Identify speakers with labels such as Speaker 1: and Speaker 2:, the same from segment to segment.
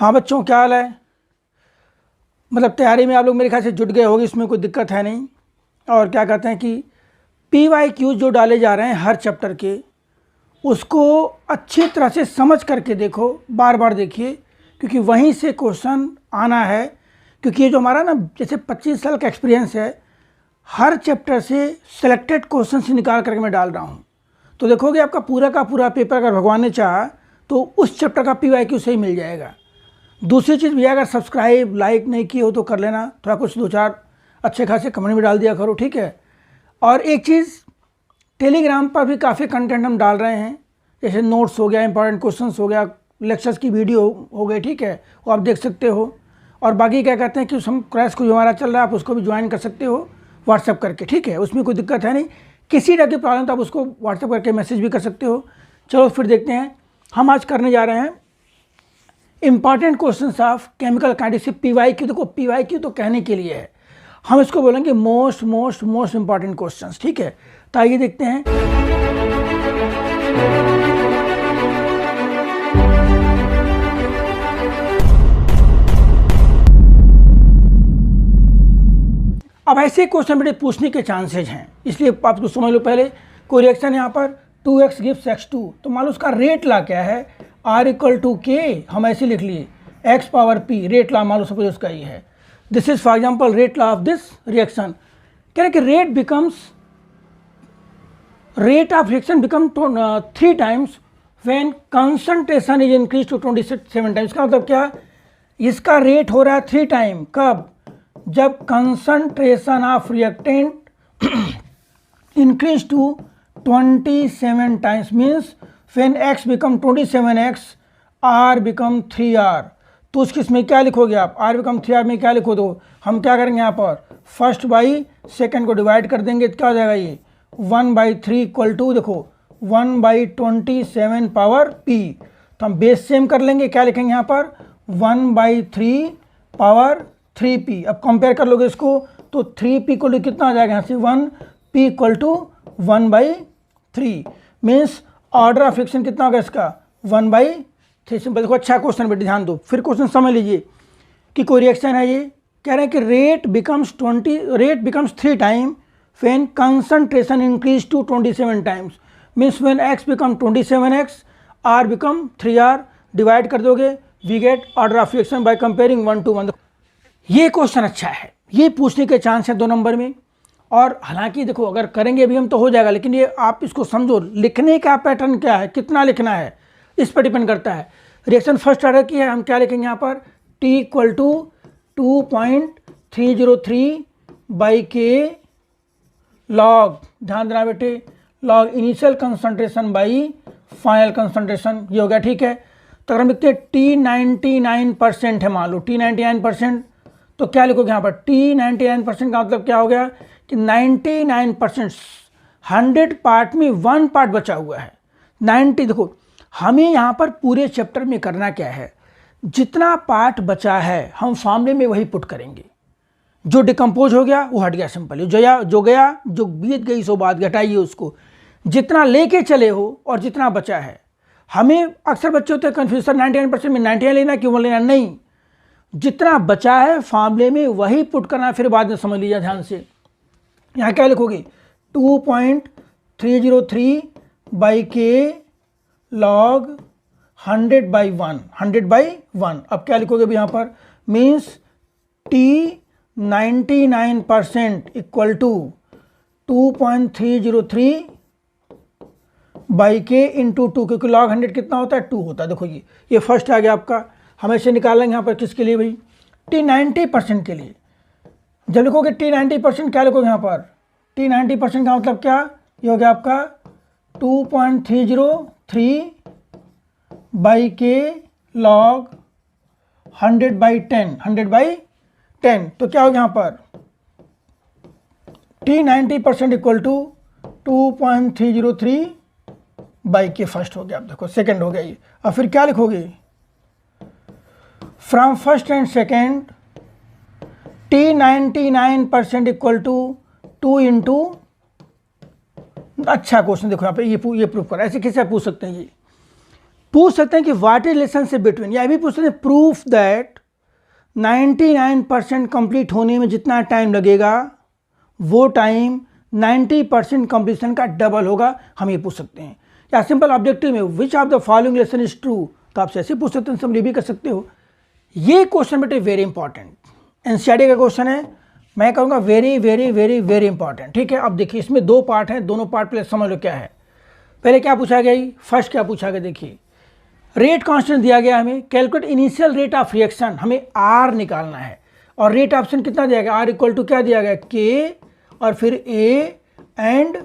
Speaker 1: हाँ बच्चों, क्या हाल है? मतलब तैयारी में आप लोग मेरे ख्याल से जुट गए होगे, इसमें कोई दिक्कत है नहीं। और क्या कहते हैं कि PYQ जो डाले जा रहे हैं हर चैप्टर के, उसको अच्छी तरह से समझ करके देखो, बार बार देखिए, क्योंकि वहीं से क्वेश्चन आना है। क्योंकि ये जो हमारा ना जैसे 25 साल का एक्सपीरियंस है, हर चैप्टर से सिलेक्टेड क्वेश्चन से निकाल करके मैं डाल रहा हूँ। तो देखोगे आपका पूरा का पूरा पेपर अगर भगवान ने चाहा तो उस चैप्टर का PYQ से ही मिल जाएगा। दूसरी चीज़ भैया, अगर सब्सक्राइब लाइक नहीं किए हो तो कर लेना, थोड़ा कुछ 2-4 अच्छे खासे कमेंट भी डाल दिया करो, ठीक है। और एक चीज़, टेलीग्राम पर भी काफ़ी कंटेंट हम डाल रहे हैं, जैसे नोट्स हो गया, इंपॉर्टेंट क्वेश्चंस हो गया, लेक्चर्स की वीडियो हो गई, ठीक है, वो आप देख सकते हो। और बाकी क्या कहते हैं कि हम क्रैश को जो हमारा चल रहा है आप उसको भी ज्वाइन कर सकते हो व्हाट्सअप करके, ठीक है, उसमें कोई दिक्कत है नहीं। किसी तरह की प्रॉब्लम तो आप उसको व्हाट्सअप करके मैसेज भी कर सकते हो। चलो फिर देखते हैं, हम आज करने जा रहे हैं important questions of chemical kinetics. PYQ, देखो PYQ तो कहने के लिए है, हम इसको बोलेंगे most most most important questions, ठीक है। तो आइए देखते हैं। अब ऐसे क्वेश्चन बड़े पूछने के चांसेज हैं, इसलिए आप तो समझ लो। पहले कोई रिएक्शन यहाँ पर 2x गिव्स x2, तो मान लो उसका रेट ला क्या है, R = K, हम ऐसे लिख लिए x power p, rate law मान लो सपोज उसका ये है। This is for example rate law of this reaction. कह रहे कि rate of reaction become 3 times when concentration is increase to 27 times. का मतलब क्या, इसका रेट हो रहा है 3 टाइम, कब? जब concentration of reactant increase to 27 times, means when x become 27x, R become 3R। तो उस केस में क्या लिखोगे आप? R बिकम 3R में क्या लिखो? दो हम क्या करेंगे यहाँ पर, फर्स्ट बाई सेकेंड को डिवाइड कर देंगे, तो क्या हो जाएगा ये 1/3 = देखो 1/27 पावर p। तो हम बेस सेम कर लेंगे, क्या लिखेंगे यहाँ पर 1/3 पावर 3p। अब कंपेयर कर लोगे इसको तो 3p को कितना आ जाएगा यहाँ से 1p = 1/3, means order of reaction कितना होगा इसका 1/3। सिंपल। देखो अच्छा क्वेश्चन बेटे, ध्यान दो, फिर क्वेश्चन समझ लीजिए कि कोई रिएक्शन है, ये कह रहे हैं कि rate becomes 3 time when concentration increase to 27 times, means when x become 27x, R become 3R, divide कर दोगे, we get order of reaction by comparing 1 to 1। ये क्वेश्चन अच्छा है, ये पूछने के चांस है 2 नंबर में। और हालांकि देखो अगर करेंगे अभी हम तो हो जाएगा, लेकिन ये आप इसको समझो, लिखने का पैटर्न क्या है, कितना लिखना है, इस पर डिपेंड करता है। रिएक्शन फर्स्ट ऑर्डर की है, हम क्या लिखेंगे यहाँ पर T = 2.303/K लॉग, ध्यान देना बेटे, log initial concentration by final concentration, ये हो गया, ठीक है। तो अगर हम लिखते हैं T 99% है, मान लो T 99%, तो क्या लिखोगे यहाँ पर T 99% का मतलब क्या हो गया कि 99%, 100 पार्ट में 1 पार्ट बचा हुआ है 90। देखो हमें यहाँ पर पूरे चैप्टर में करना क्या है, जितना पार्ट बचा है हम फॉर्मूले में वही पुट करेंगे, जो डिकम्पोज हो गया वो हट गया, सिंपल। जो बीत गई सो बात, घटाइए उसको, जितना लेके चले हो और जितना बचा है। हमें अक्सर बच्चे होते हैं कन्फ्यूजन, 99% में 99 लेना क्यों लेना, नहीं, जितना बचा है फॉर्मूले में वही पुट करना, फिर बाद में समझ लीजिए ध्यान से। यहाँ क्या लिखोगे 2.303/K लॉग 100/1, 100/1। अब क्या लिखोगे भी यहाँ पर, मीन्स T 99% = 2.303/K × 2, क्योंकि लॉग 100 कितना होता है 2 होता है। देखो ये फर्स्ट आ गया आपका, हम ऐसे निकालेंगे यहाँ पर किसके लिए भाई, T 90% के लिए। जब लिखोगे T 90%, क्या लिखोगे यहाँ पर T 90% का मतलब क्या, ये हो गया आपका 2.303/K लॉग 100/10, 100/10। तो क्या हो गया यहाँ पर T 90% = 2.303/K फर्स्ट हो गया। अब देखो सेकंड हो गया ये। अब फिर क्या लिखोगे, from first and second T 99% = 2 × अच्छा क्वेश्चन देखो यहाँ पे, ये प्रूफ कर, ऐसे कैसे पूछ सकते हैं ये पूछ सकते हैं कि व्हाट इज रिलेशनशिप बिटवीन, या भी पूछ सकते हैं प्रूफ दैट 99% कंप्लीट होने में जितना टाइम लगेगा वो टाइम 90% कंप्लीशन का डबल होगा, हम ये पूछ सकते हैं। या सिंपल ऑब्जेक्टिव में which of the following relation is true, तो आप ऐसे पूछ सकते हैं, समझ भी कर सकते हो। ये क्वेश्चन बेटे वेरी इंपॉर्टेंट एनसीईआरटी का क्वेश्चन है, मैं कहूँगा very very very very important. ठीक है, अब देखिए इसमें दो पार्ट हैं, दोनों पार्ट पहले समझ लो क्या है। पहले क्या पूछा गया, फर्स्ट क्या पूछा गया, देखिए रेट कांस्टेंट दिया गया हमें, calculate initial rate of reaction, हमें आर निकालना है, और रेट ऑप्शन कितना दिया गया, आर इक्वल टू क्या दिया गया, के और फिर ए एंड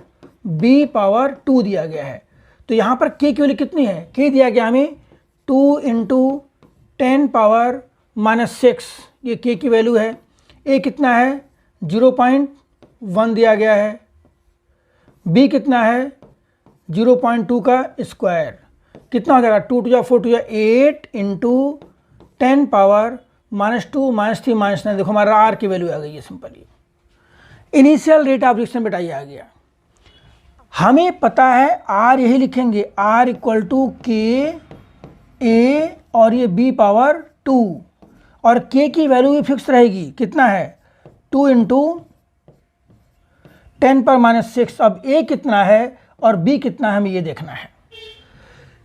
Speaker 1: बी पावर 2 दिया गया है। तो यहाँ पर के की वैल्यू कितनी है, के दिया गया हमें 2 × 10⁻⁻6, ये के की वैल्यू है। ए कितना है 0.1 दिया गया है, बी कितना है 0.2 का स्क्वायर, कितना हो जाएगा 2 × 4 × 8 × 10⁻⁻2 -3 -9, देखो हमारा आर की वैल्यू आ गई है simply. Initial rate of reaction बेटा ये आ गया, हमें पता है आर यही लिखेंगे, आर इक्वल टू के ए और ये बी पावर 2, और के की वैल्यू भी फिक्स रहेगी, कितना है 2 × 10⁻⁻6। अब ए कितना है और बी कितना है हमें ये देखना है।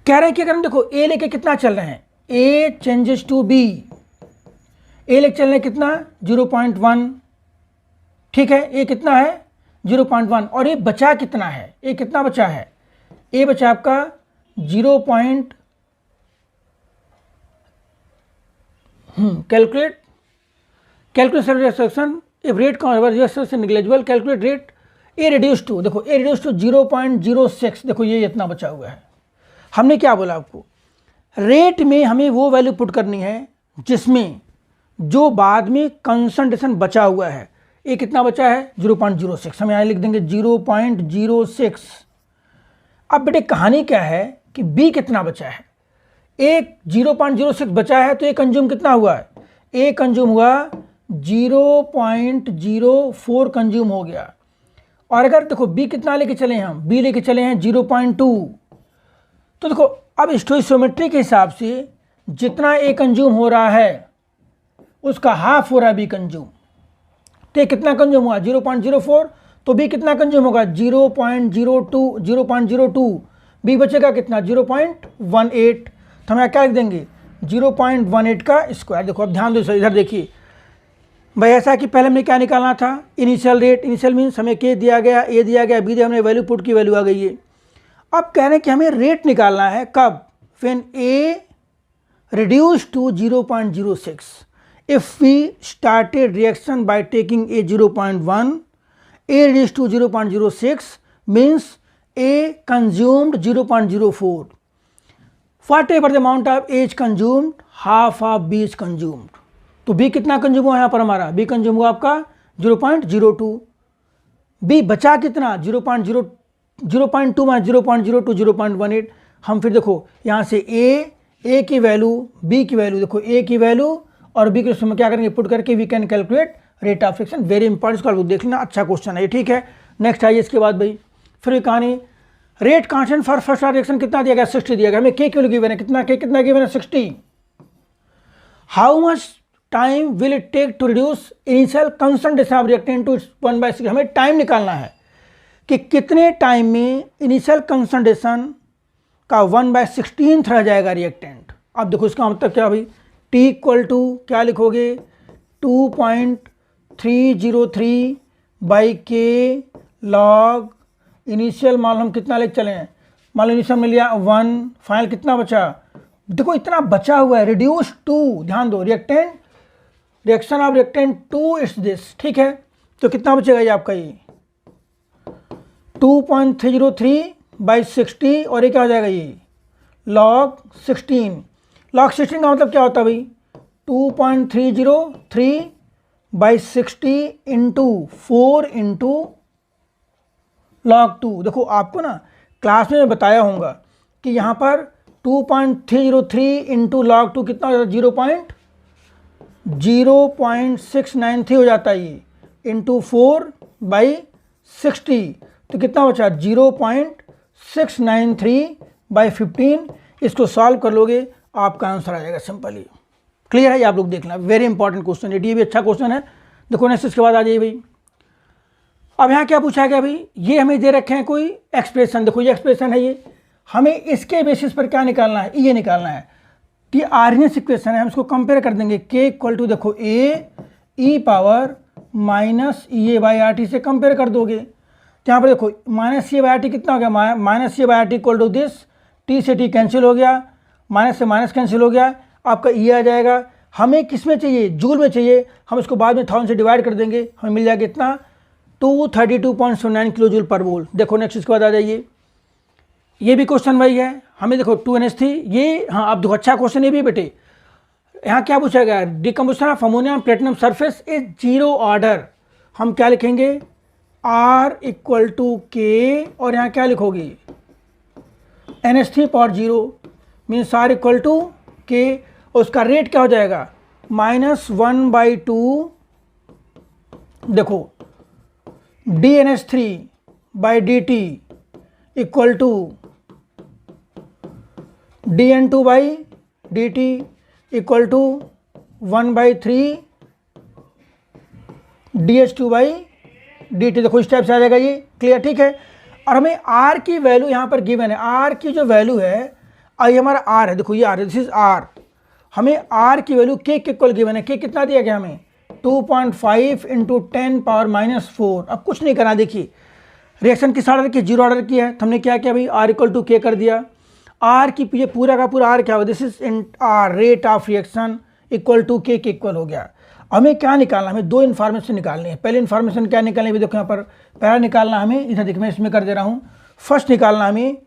Speaker 1: कह रहे हैं कि अगर हम देखो ए लेके कितना चल रहे हैं, ए चेंजेस टू बी, ए लेके चल रहे हैं कितना 0.1, ठीक है, ए कितना है 0.1, और ये बचा कितना है, ए कितना बचा है, ए बचा आपका 0. Calculate reaction if rate reaction negligible, calculate rate A reduce to, देखो ए रिड्यूस टू 0.06, देखो ये इतना बचा हुआ है। हमने क्या बोला आपको, रेट में हमें वो वैल्यू पुट करनी है जिसमें जो बाद में कंसंट्रेशन बचा हुआ है। ए कितना बचा है 0.06, हम यहाँ लिख देंगे 0.06। अब बेटे कहानी क्या है कि बी कितना बचा है, एक 0.06 बचा है, तो ए कंज्यूम कितना हुआ है, ए कंज्यूम हुआ 0.04 कंज्यूम हो गया। और अगर देखो बी कितना लेके चले हैं, हम बी लेके चले हैं 0.2, तो देखो अब स्टोइशियोमेट्री के हिसाब से जितना ए कंज्यूम हो रहा है उसका हाफ हो रहा है बी कंज्यूम, तो ये कितना कंज्यूम हुआ 0.04, तो बी कितना कंज्यूम होगा 0.02, बी बचेगा कितना 0.18, तो हम क्या लिख देंगे 0.18 का स्क्वायर। देखो अब ध्यान दो इधर देखिए भाई, ऐसा कि पहले हमने क्या निकालना था इनिशियल रेट, इनिशियल मीन्स हमें के दिया गया, ए दिया गया, बी दिया, हमने वैल्यू पुट की वैल्यू आ गई है। अब कह रहे हैं कि हमें रेट निकालना है कब, when A reduce to 0.06, if we started reaction by taking a 0.1, a reduced to 0.06 means a consumed 0.04, whatever the amount of A is consumed, half of B is consumed। तो B कितना consume हुआ यहाँ पर हमारा, B consume हुआ आपका 0.02, B बचा कितना 0.2 -0.02 0.18। हम फिर देखो यहाँ से A की वैल्यू, B की वैल्यू, देखो A की वैल्यू और बी के उसमें क्या करेंगे पुट करके we can calculate rate of reaction. Very important, इसको देख लेना, अच्छा क्वेश्चन है, ठीक है। नेक्स्ट आइए इसके बाद भाई फिर कहानी, rate constant for first order reaction कितना दिया गया 60 दिया गया, हमें के वैल्यू गिवन है, कितना के कितना गिवन है 60। How much time will it take to reduce initial concentration of reactant to 1/6, हमें टाइम निकालना है कि कितने टाइम में इनिशियल कंसंट्रेशन का 1/16 रह जाएगा रिएक्टेंट। अब देखो इसका मतलब क्या भाई, T इक्वल टू क्या लिखोगे 2.303 बाई के लॉग इनिशियल, मान लो हम कितना लेके चले हैं, मान लो इनिशियल मिल लिया 1, फाइनल कितना बचा, देखो इतना बचा हुआ है, रिड्यूस टू, ध्यान दो reactant, reaction of reactant to it's this, ठीक है। तो कितना बचेगा ये आपका, ये 2.303 बाई 60, और ये क्या हो जाएगा ये लॉग 16। लॉग 16 का मतलब क्या होता है भाई 2.303 बाई 60 इंटू 4 इंटू लॉग 2। देखो आपको ना क्लास में बताया होगा कि यहाँ पर 2.303 इंटू लॉग 2 कितना हो जाता है 0.0693 हो जाता है ये, इंटू 4 बाई 60, तो कितना बचा 0.693 बाई 15। इसको सॉल्व कर लोगे आपका आंसर आ जाएगा सिंपली। क्लियर है? ये आप लोग देखना, वेरी इंपॉर्टेंट क्वेश्चन है, ये भी अच्छा क्वेश्चन है। देखो नेक्स्ट इसके बाद आ जाइए भाई। अब यहाँ क्या पूछा गया भाई, ये हमें दे रखे हैं कोई एक्सप्रेशन, देखो ये एक्सप्रेशन है, ये हमें इसके बेसिस पर क्या निकालना है, ये निकालना है कि आर्यनियस इक्वेशन है, हम इसको कंपेयर कर देंगे के इक्वल टू देखो A e power minus E A by R T से कंपेयर कर दोगे। तो यहाँ पर देखो minus A by R T कितना हो गया, minus A by R T equal to this, T से टी कैंसिल हो गया, माइनस से माइनस कैंसिल हो गया, आपका ई आ जाएगा। हमें किस में चाहिए, जूल में चाहिए, हम इसको बाद में 1000 से डिवाइड कर देंगे, हमें मिल जाएगा कितना 232.79 किलो जूल पर मोल। देखो नेक्स्ट इसके बाद आ जाइए, ये भी क्वेश्चन वही है, हमें देखो 2NH3 ये, हाँ अब देखो अच्छा क्वेश्चन ये भी बेटे, यहाँ क्या पूछा गया, decomposition of ammonium platinum surface is zero order. हम क्या लिखेंगे, R इक्वल टू के, और यहाँ क्या लिखोगे NH3 power zero means R equal to K, उसका रेट क्या हो जाएगा -1/2, देखो dNH3/dt equal to dN2/dt equal to 1/3 dH2/dt। देखो इस टाइप से आ जाएगा ये, क्लियर, ठीक है। और हमें R की वैल्यू यहाँ पर गिवन है, R की जो वैल्यू है, ये हमारा R है, देखो ये R है, दिस इज R। हमें R की value K K equal given है, K कितना दिया गया हमें 2.5 इंटू 10⁻⁴। अब कुछ नहीं करना, देखिए रिएक्शन किस ऑर्डर की, जीरो ऑर्डर की है, तो हमने क्या किया भाई R इक्वल टू K कर दिया। R की ये पूरा का पूरा R क्या होगा, this is R rate of reaction equal to K K equal हो गया। हमें क्या निकालना, हमें दो इन्फॉर्मेशन निकालनी है। पहले इन्फॉर्मेशन क्या निकालनी है, देखो यहाँ पर पहला निकालना हमें, इधर देखो मैं इसमें कर दे रहा हूँ, फर्स्ट निकालना हमें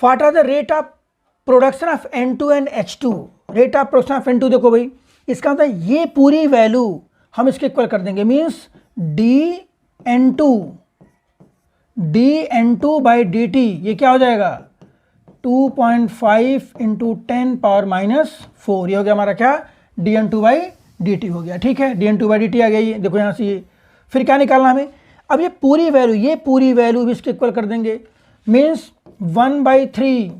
Speaker 1: what are the rate of production of N2 and H2, rate of production of N2। देखो भाई इसका मतलब ये पूरी वैल्यू हम इसके इक्वल कर देंगे, मीन्स dN2/dt, ये क्या हो जाएगा 2.5 इंटू 10⁻⁴, ये हो गया हमारा क्या dN2/dt हो गया, ठीक है, dN2/dt आ गया ये, देखो यहाँ से ये। फिर क्या निकालना हमें, अब ये पूरी वैल्यू भी इसके इक्वल कर देंगे, मीन्स 1/3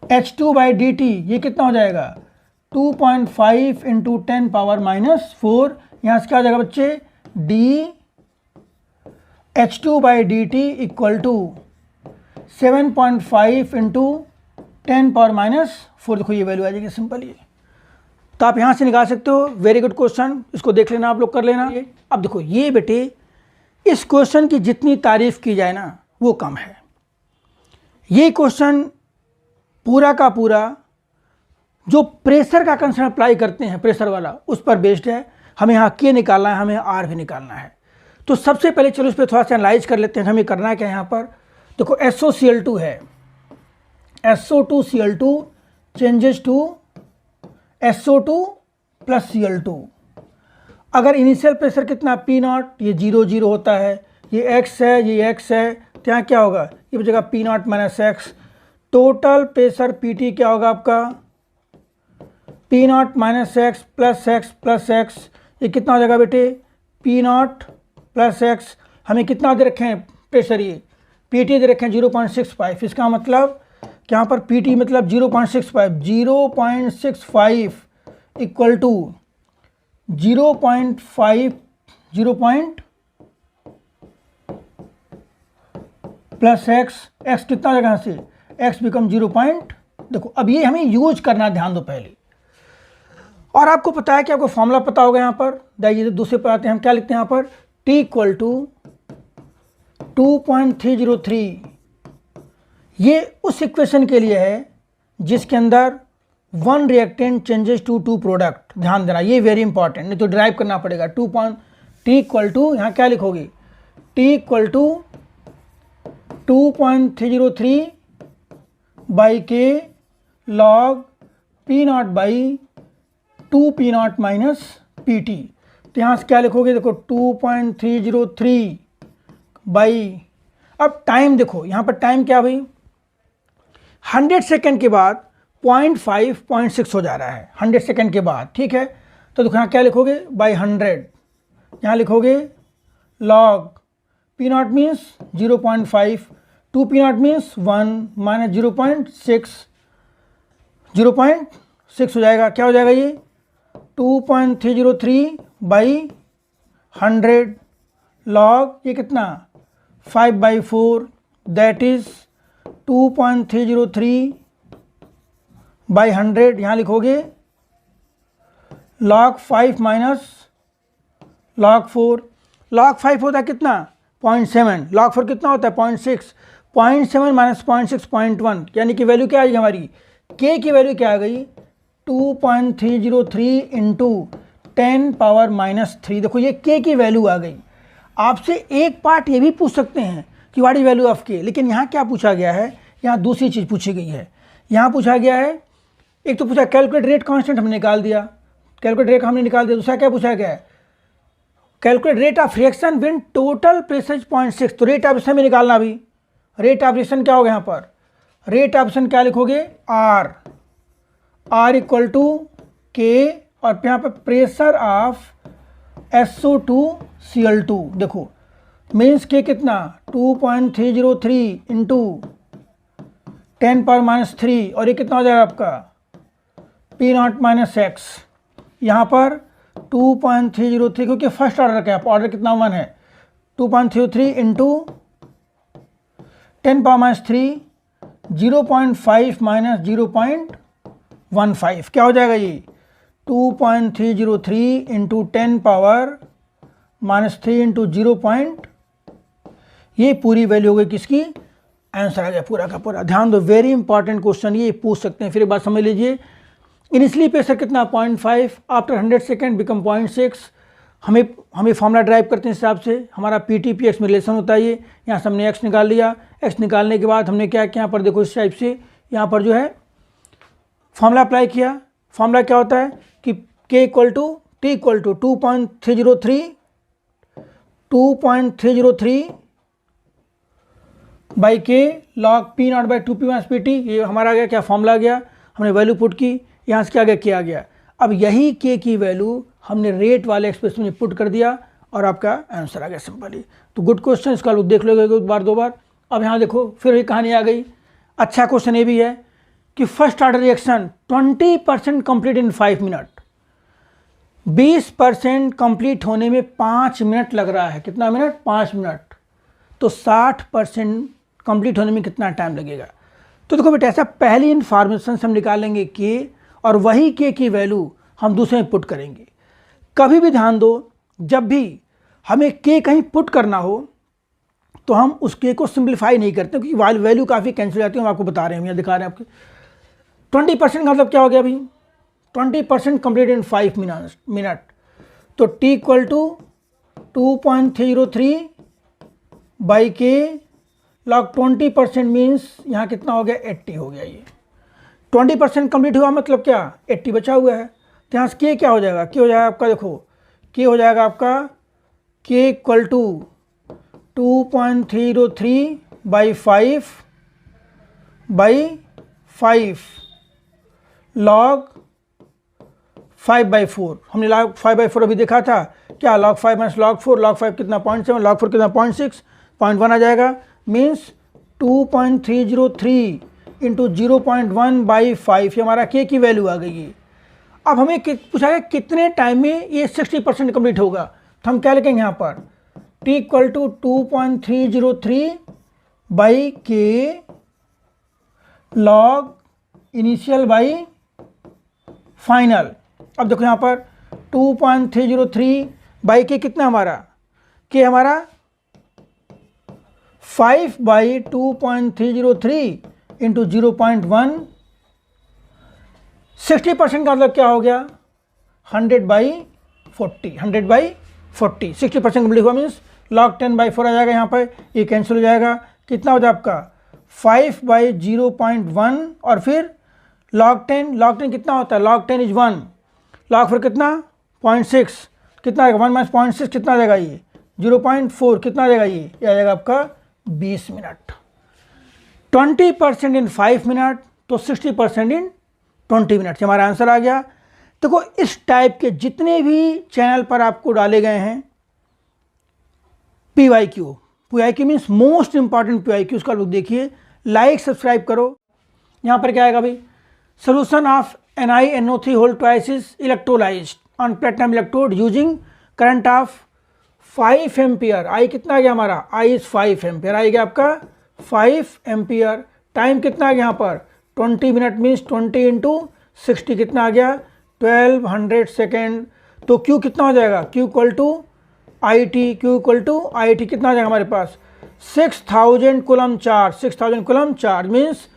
Speaker 1: dH2/dt, ये कितना हो जाएगा 2.5 इंटू 10⁻⁴, यहाँ से क्या हो जाएगा बच्चे dH2/dt इक्वल टू 7.5 इंटू 10⁻⁴। देखो ये वैल्यू आ जाएगी सिंपल ये, तो आप यहाँ से निकाल सकते हो। वेरी गुड क्वेश्चन, इसको देख लेना, आप लोग कर लेना। अब देखो ये बेटे, इस क्वेश्चन की जितनी तारीफ की जाए ना वो कम है। ये क्वेश्चन पूरा का पूरा जो प्रेशर का कंसेप्ट अप्लाई करते हैं, प्रेशर वाला, उस पर बेस्ड है। हमें यहाँ के निकालना है, हमें R भी निकालना है। तो सबसे पहले चलो इस पर थोड़ा सा एनालाइज कर लेते हैं, हमें करना क्या है। यहाँ पर देखो SOCl2 है, SO2Cl2 changes to SO2 plus Cl2। अगर इनिशियल प्रेशर कितना P0, ये 0 होता है, ये X है, ये X है, तो यहाँ क्या होगा, ये बचेगा P0 minus X। Total pressure PT क्या होगा आपका P0 minus X plus X, ये कितना हो जाएगा बेटे P0 प्लस X। हमें कितना दे रखे हैं प्रेशर, ये PT दे रखे हैं 0.65। इसका मतलब कि यहाँ पर PT मतलब 0.65 इक्वल टू 0.5 प्लस x कितना हो जाएगा यहाँ से, x बिकम 0. देखो अब ये हमें यूज करना, ध्यान दो पहले। और आपको पता है कि आपको फॉर्मूला पता होगा यहाँ पर, देखिए दूसरे पर आते हैं, हम क्या लिखते हैं यहाँ पर T इक्वल टू 2.303। ये उस इक्वेशन के लिए है जिसके अंदर 1 रिएक्टेंट चेंजेस टू 2 प्रोडक्ट। ध्यान देना, ये वेरी इंपॉर्टेंट, नहीं तो ड्राइव करना पड़ेगा। T इक्वल टू, यहाँ क्या लिखोगे T equal to 2.303 by K log P0 by 2P0 minus PT। तो यहाँ से क्या लिखोगे, देखो 2.303 बाई, अब टाइम देखो यहाँ पर टाइम क्या भाई 100 सेकेंड के बाद 0.6 हो जा रहा है 100 सेकेंड के बाद, ठीक है। तो देखो यहाँ क्या लिखोगे बाई 100, यहाँ लिखोगे log P0 means 0.5, 2p0 means 1 minus 0.6 हो जाएगा। क्या हो जाएगा ये 2.303 बाई 100 लॉग ये कितना 5/4 दैट इज 2.303 बाई 100। यहाँ लिखोगे log 5 माइनस log 4। log 5 होता है कितना 0.7, log 4 कितना होता है 0.6, 0.7 माइनस 0.6 0.1, यानी कि वैल्यू क्या आ गई हमारी k की वैल्यू क्या आ गई 2.303 इंटू 10⁻³ देखो ये k की वैल्यू आ गई। आपसे एक पार्ट ये भी पूछ सकते हैं कि what is value of k, लेकिन यहाँ क्या पूछा गया है, यहाँ दूसरी चीज़ पूछी गई है। यहाँ पूछा गया है, एक तो पूछा कैलकुलेट रेट कांस्टेंट हमने निकाल दिया, कैलकुलेट रेट हमने निकाल दिया। दूसरा क्या पूछा गया है calculate rate of reaction when total pressure 0.6, तो रेट ऑफ रिएक्शन भी निकालना। अभी रेट ऑफ रिएक्शन क्या होगा यहाँ पर, रेट ऑफ रिएक्शन क्या लिखोगे R इक्वल टू के, और यहाँ पर प्रेशर ऑफ SO2Cl2 देखो मीन्स के कितना 2.303 इंटू 10⁻³ और ये कितना हो जाएगा आपका P0 माइनस एक्स। यहाँ पर 2.303 क्योंकि फर्स्ट ऑर्डर का ऑर्डर कितना 1 है 2.303 इंटू 10⁻³ 0.5 माइनस 0.15 क्या हो जाएगा ये 2.303 इंटू 10⁻³ इंटू 0. ये पूरी वैल्यू हो गई किसकी, आंसर आ गया पूरा का पूरा। ध्यान दो वेरी इंपॉर्टेंट क्वेश्चन ये पूछ सकते हैं। फिर एक बात समझ लीजिए इनिशियली प्रेशर कितना 0.5 आफ्टर 100 सेकेंड बिकम 0.6। हमें फॉर्मूला ड्राइव करते हैं हिसाब से हमारा PT/X में रिलेशन होता है। ये यहाँ से हमने x निकाल लिया। x निकालने के बाद हमने क्या किया यहाँ पर देखो इस टाइप से यहाँ पर जो है फॉर्मूला अप्लाई किया। फॉर्मूला क्या होता है कि k equal to T equal to 2.303 by K log P0 by 2P minus PT। ये हमारा आ गया क्या फॉर्मूला आ गया, हमने वैल्यू पुट की, यहाँ से क्या गया किया गया। अब यही k की वैल्यू हमने रेट वाले एक्सप्रेशन में पुट कर दिया और आपका आंसर आ गया सिंपली। तो गुड क्वेश्चन, इसका लोग देख लोगे एक बार दो बार। अब यहाँ देखो फिर ये कहानी आ गई। अच्छा क्वेश्चन ये भी है कि first order reaction 20% complete in 5 minute, 20% complete होने में 5 मिनट लग रहा है। कितना मिनट 5 मिनट, तो 60% कंप्लीट होने में कितना टाइम लगेगा। तो देखो बेटा ऐसा पहली इन्फॉर्मेशन हम निकालेंगे के और वही के की वैल्यू हम दूसरे में पुट करेंगे। कभी भी ध्यान दो जब भी हमें के कहीं पुट करना हो तो हम उस के को सिंप्लीफाई नहीं करते क्योंकि वैल्यू काफ़ी कैंसिल हो जाती है। हम आपको बता रहे हैं, यहाँ दिखा रहे हैं आपके 20% का मतलब क्या हो गया अभी 20% कंप्लीट इन 5 मिनट। तो T equal to 2.303 by K log 20% means यहाँ कितना हो गया 80 हो गया। ये 20% कंप्लीट हुआ मतलब क्या 80 बचा हुआ है। तो यहाँ से के क्या हो जाएगा, के हो जाएगा आपका देखो के हो जाएगा आपका के इक्वल टू 2.303 बाई 5 लॉग 5/4। हमने लॉग 5/4 अभी देखा था क्या लॉग 5 माइनस लॉग 4, लॉग 5 कितना 0.7, लॉग 4 कितना 0.6, 0.1 आ जाएगा मीन्स 2.303 इंटू 0.1/5 ये हमारा के की वैल्यू आ गई है। अब हमें पूछा गया कितने टाइम में ये 60% कंप्लीट होगा, तो हम क्या लिखेंगे यहाँ पर T equal to 2.303 by K log initial by final. अब देखो यहाँ पर 2.303 बाई के कितना हमारा के हमारा 5/2.303 इंटू 0.1। 60% का मतलब क्या हो गया 100/40 100/40 60% कंप्लीट हुआ मीन्स log 10/4 आ जाएगा। यहाँ पर ये कैंसिल हो जाएगा। कितना हो जाए आपका 5/0.1 और फिर log 10 कितना होता है log 10 इज 1, log 4 कितना 0.6 कितना आएगा 1 माइनस 0.6 कितना आ जाएगा ये 0.4 कितना आ जाएगा ये आ जाएगा आपका 20 मिनट। 20% इन 5 मिनट तो 60% इन 20 मिनट से हमारा आंसर आ गया। देखो इस टाइप के जितने भी चैनल पर आपको डाले गए हैं PYQ PYQ means most important PYQ, उसका लोग देखिए, लाइक सब्सक्राइब करो। यहाँ पर क्या आएगा भाई, solution of NiNO3 whole twice is electrolysed on platinum electrode using current of 5 ampere. I कितना आ गया हमारा, आई इज 5 एम्पियर, आई गया आपका 5 एम्पियर। टाइम कितना आ गया यहाँ पर 20 मिनट मीन्स 20 इंटू 60 कितना आ गया 1200 सेकेंड। तो Q कितना हो जाएगा, Q equal to I T, Q equal to I T कितना आ जाएगा हमारे पास 6000 coulomb charge, 6000 coulomb charge means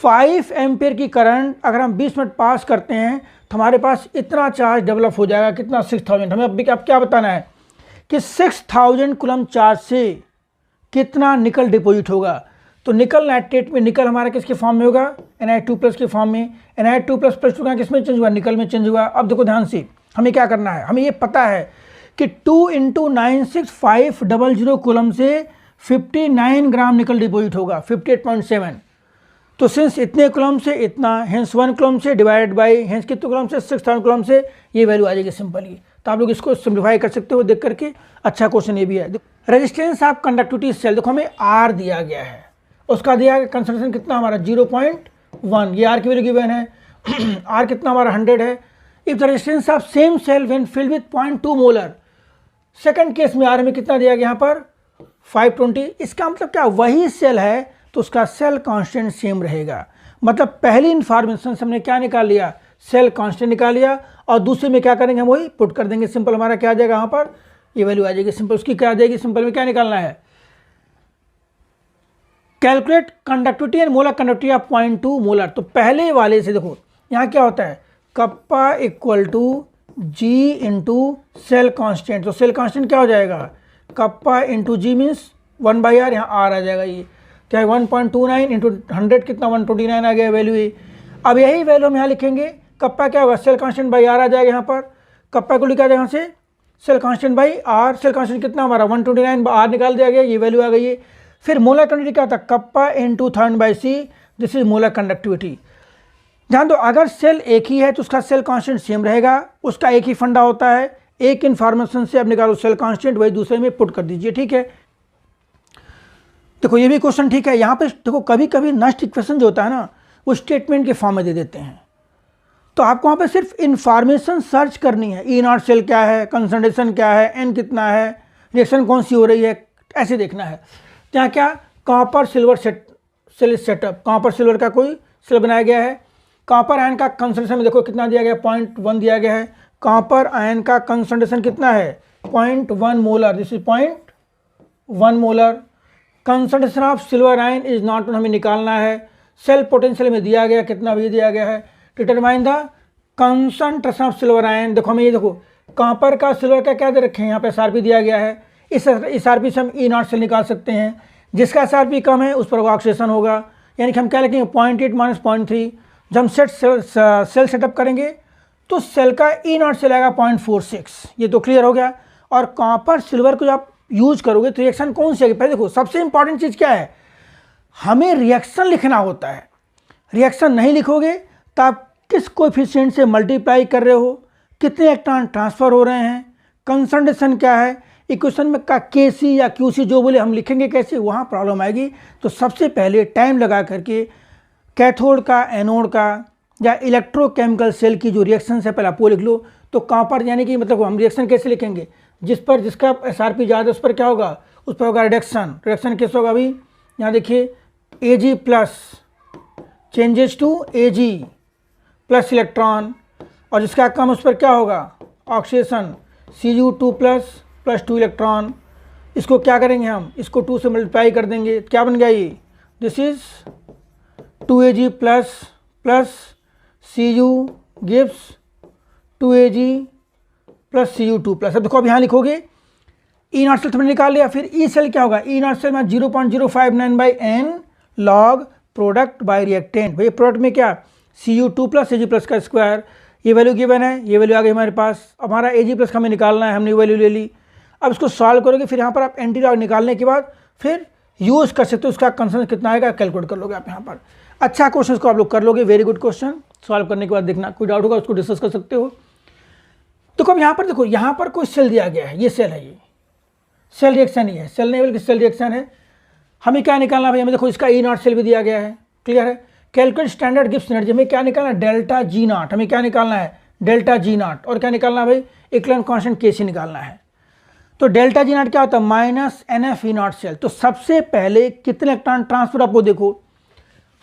Speaker 1: 5 ampere की करंट अगर हम 20 मिनट पास करते हैं तो हमारे पास इतना चार्ज डेवलप हो जाएगा, कितना 6000। हमें अब क्या बताना है कि 6000 कूलम चार्ज से कितना निकल डिपॉजिट होगा। तो निकल नाइट्रेट में, निकल हमारा किसके फॉर्म में होगा, Ni2+ के फॉर्म में। Ni2++2 का किस में चेंज हुआ, निकल में चेंज हुआ। अब देखो ध्यान से, हमें क्या करना है, हमें ये पता है कि 2 × 96500 कूलम से 59 ग्राम निकल डिपॉजिट होगा, 58.7। तो सिंस इतने कूलम से इतना, हेंस 1 कूलम से डिवाइड बाई हेंस कितने कूलम से 6000 कूलम से, ये वैल्यू आ जाएगी सिंपली। तो आप लोग इसको सिंप्लीफाई कर सकते हो देख करके। अच्छा क्वेश्चन ये भी है। रेजिस्टेंस ऑफ कंडक्टिविटी सेल, देखो हमें R दिया गया है, उसका दिया गया कंसंट्रेशन कितना हमारा 0.1, ये R की वैल्यू गिवन है। R कितना हमारा 100 है। If the resistance of same cell when filled with 0.2 molar, second case में R में कितना दिया गया यहाँ पर 520। इसका मतलब क्या, वही सेल है तो उसका सेल कांस्टेंट सेम रहेगा। मतलब पहली इन्फॉर्मेशन से हमने क्या निकाल लिया, सेल कांस्टेंट निकाल लिया, और दूसरे में क्या करेंगे हम वही पुट कर देंगे। सिंपल हमारा क्या आ जाएगा यहाँ पर, ये वैल्यू आ जाएगी सिंपल। उसकी क्या आ जाएगी, सिंपल में क्या निकालना है, calculate conductivity and molar conductivity of 0.2 molar. तो पहले वाले से देखो यहाँ क्या होता है, kappa equal to G into cell constant. तो सेल कांस्टेंट क्या हो जाएगा, कप्पा इंटू जी मीन्स 1/r, यहाँ R आ जाएगा। ये क्या है 1.29 इंटू 100 कितना 129 आ गया वैल्यू ये। अब यही वैल्यू हम यहाँ लिखेंगे, कप्पा क्या होगा, सेल कांस्टेंट बाई R आ जाएगा यहाँ पर। कप्पा को लिखा जाएगा यहाँ से cell constant by R, cell constant कितना हमारा 129 R निकाल दिया गया, ये वैल्यू आ गई है। फिर मोलर कंडक्टिविटी क्या था, kappa into 1000/c, this is molar conductivity. ध्यान दो, अगर सेल एक ही है तो उसका सेल कांस्टेंट सेम रहेगा, उसका एक ही फंडा होता है, एक इन्फॉर्मेशन से आप निकालो सेल कांस्टेंट, वही दूसरे में पुट कर दीजिए, ठीक है। देखो ये भी क्वेश्चन ठीक है। यहाँ पे देखो कभी कभी नष्ट इक्वेशन जो होता है ना, वो स्टेटमेंट के फॉर्म में दे देते हैं, तो आपको वहाँ पे सिर्फ इन्फॉर्मेशन सर्च करनी है। E0 सेल क्या है, कंसंट्रेशन क्या है, N कितना है, रिएक्शन कौन सी हो रही है, ऐसे देखना है। तो यहाँ क्या copper silver cell setup, copper silver का कोई सेल बनाया गया है। कॉपर आयन का कंसंट्रेशन में देखो कितना दिया गया है, 0.1 दिया गया है। कॉपर आयन का कंसंट्रेशन कितना है 0.1 molar, this is 0.1 molar. Concentration of silver ion is not known, हमें निकालना है। सेल पोटेंशियल में दिया गया कितना भी दिया गया है। Determine the concentration of silver ion, देखो हमें ये देखो कॉपर का सिल्वर का क्या दे रखे हैं, यहाँ पे SRP दिया गया है। इस SRP से हम E0 सेल निकाल सकते हैं, जिसका SRP कम है उस पर ऑक्सीडेशन होगा, यानी कि हम क्या लिखेंगे 0.8 - 0.3। जब हम सेल सेटअप करेंगे तो सेल का E0 सेल आएगा 0.46, ये तो क्लियर हो गया। और कॉपर सिल्वर को जब आप यूज करोगे तो रिएक्शन कौन सी आएगी, पहले देखो सबसे इंपॉर्टेंट चीज़ क्या है, हमें रिएक्शन लिखना होता है। रिएक्शन नहीं लिखोगे तो आप किस कोएफिशिएंट से मल्टीप्लाई कर रहे हो, कितने इलेक्ट्रॉन ट्रांसफर हो रहे हैं, कंसंट्रेशन क्या है, इक्वेशन में का KC या QC जो बोले हम लिखेंगे कैसे, वहाँ प्रॉब्लम आएगी। तो सबसे पहले टाइम लगा करके कैथोड का, एनोड का या इलेक्ट्रोकेमिकल सेल की जो रिएक्शन है पहले आप वो लिख लो। तो कॉपर यानी कि मतलब हम रिएक्शन कैसे लिखेंगे, जिसका SRP ज़्यादा है उस पर क्या होगा, उस पर होगा रिडक्शन। रिडक्शन कैसे होगा अभी यहाँ देखिए, Ag plus changes to Ag plus electron, और जिसका कम उस पर क्या होगा ऑक्सीडेशन, Cu2 प्लस 2 इलेक्ट्रॉन। इसको क्या करेंगे हम, इसको 2 से मल्टीप्लाई कर देंगे, क्या बन गया ये, this is 2Ag plus Cu gives 2Ag plus Cu2 plus. अब देखो अब यहाँ लिखोगे E0 सेल तुमने निकाल लिया, फिर E सेल क्या होगा, E0 सेल में 0.059/n log product bye reactant. भाई प्रोडक्ट में क्या Cu2 प्लस Ag प्लस का स्क्वायर, ये वैल्यू गिवन है, ये वैल्यू आ गई हमारे पास। हमारा Ag प्लस का हमें निकालना है, हमने वैल्यू ले ली। अब इसको सॉल्व करोगे, फिर यहाँ पर आप एंटी लॉग निकालने के बाद फिर यूज़ कर सकते हो, उसका कंसंट्रेशन कितना आएगा कैलकुलेट कर लोगे आप यहाँ पर। अच्छा क्वेश्चन को आप लोग कर लोगे, वेरी गुड क्वेश्चन। सॉल्व करने के बाद देखना कोई डाउट होगा उसको डिस्कस कर सकते हो। तो अब यहाँ पर देखो, यहाँ पर कोई सेल दिया गया है, ये सेल है ये, सेल रिएक्शन ही है, सेल लेवल की सेल रिएक्शन है। हमें क्या निकालना भाई, हमें देखो इसका ई नॉट सेल भी दिया गया है, क्लियर है। कैलकुलेट स्टैंडर्ड गिब्स एनर्जी, हमें क्या निकालना है, डेल्टा जी नॉट, हमें क्या निकालना है, डेल्टा जी नॉट, और क्या निकालना है भाई, इक्विवेलेंट कांस्टेंट के सी निकालना है। तो डेल्टा जी नॉट क्या होता है, minus N F E naught cell. तो सबसे पहले कितने इलेक्ट्रॉन ट्रांसफर, आपको देखो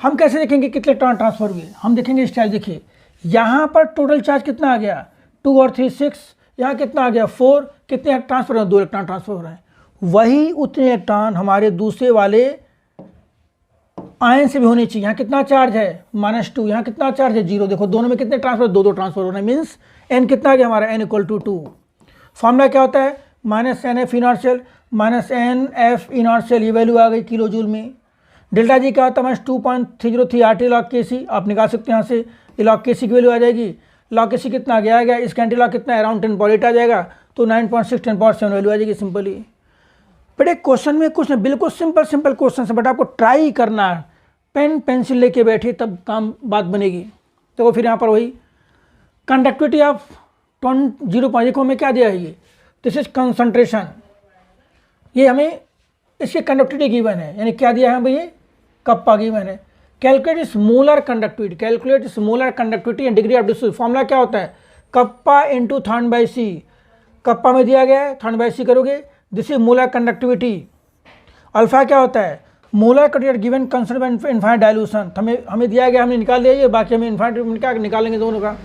Speaker 1: हम कैसे देखेंगे कितने इलेक्ट्रॉन ट्रांसफर हुए, हम देखेंगे स्टाइल। देखिए यहाँ पर टोटल चार्ज कितना आ गया, 2 और 3 6, यहाँ कितना आ गया 4, कितने ट्रांसफर हो रहे हैं, 2 इलेक्ट्रॉन ट्रांसफर हो रहे हैं। वही उतने इलेक्ट्रॉन हमारे दूसरे वाले आयन से भी होने चाहिए। यहाँ कितना चार्ज है, -2, यहाँ कितना चार्ज है 0। देखो दोनों में कितने ट्रांसफर, 2 ट्रांसफर हो रहे हैं, मीन्स n कितना आ गया हमारा, n = 2। फॉर्मूला क्या होता है, -NF E naught cell -NF E naught cell, ये वैल्यू आ गई किलो जूल में। डेल्टा जी क्या होता है, -2.303 RT log Kc, आप निकाल सकते हैं यहाँ से, ये log Kc की वैल्यू आ जाएगी। log Kc कितना आ गया, इसका एंटी लॉग कितना, अराउंड 10 आ जाएगा, तो 9.6 10.7 वैल्यू आ जाएगी सिंपली। बट एक क्वेश्चन में कुछ नहीं, बिल्कुल सिंपल क्वेश्चन है, बट आपको ट्राई करना है, पेन पेंसिल लेके बैठे तब काम बात बनेगी। तो फिर यहाँ पर वही कंडक्टिविटी ऑफ 0. देखो हमें क्या दिया है, ये दिस इज कंसंट्रेशन, ये हमें इसकी कंडक्टिविटी गिवन है, यानी क्या दिया है हमें, ये कप्पा गिवन है। Calculate smaller conductivity, calculate smaller conductivity and degree of distribution. Formula क्या होता है, kappa into third by C, kappa में दिया गया है, थर्ड बाई सी करोगे, this is molar conductivity. Alpha क्या होता है, molar conductivity given concern infinite dilution, हमें दिया गया, हमने निकाल दिया, ये बाकी हमें इनफाइनाइट क्या निकालेंगे दोनों का।